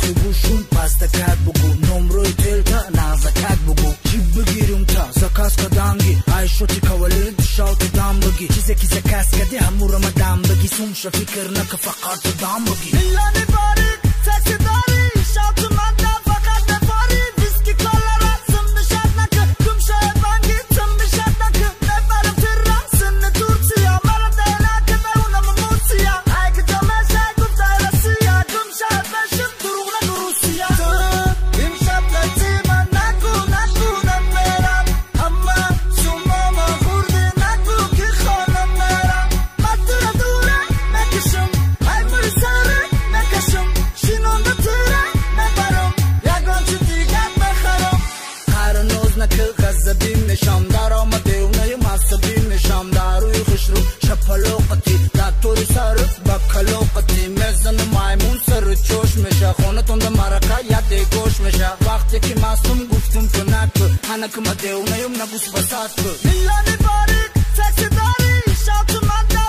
نمروی گوشون پس دکت بگو نمروی تل تا نغزکت بگو جیب بگیریم تا زکاس کدانگی ای شوتی کولی دشاوت دام بگی چیزی که زکاس کده همو رمدام بگی سومش فکر نکه فقط دام بگی میلانی باریک سکسی داری شاوت من دا فقط نفاری ویسکی کالا را سمشت نکه کمشه بانگی سمشت نکه نبرم تیرا سن تورسیا مرم دینا که بونم موسیا ای که جمعشه گفته رسیا کمشه بشم دروغ نگو روسیا امشب نتی من نگو نمیرم اما شما ما خورده نگو که خانم میرم مطور دوره نکشم ای موی سره نکشم شینون دو تیره نبرم یگان چی دیگر بخرم قرنوز نکه غزبیم نشم در آمده اونه مصبیم نشم داروی خوش رو شپلوقتی دکتوری صرف بکلوقتی مزن مایمون سر چوش میشه خونه تند مرکه یده گوش میشه وقتی که مصوم گفتم تو نکو هنک مده اونه نبوس بسات کو میلانی باریک سکسی داری شاوت من دا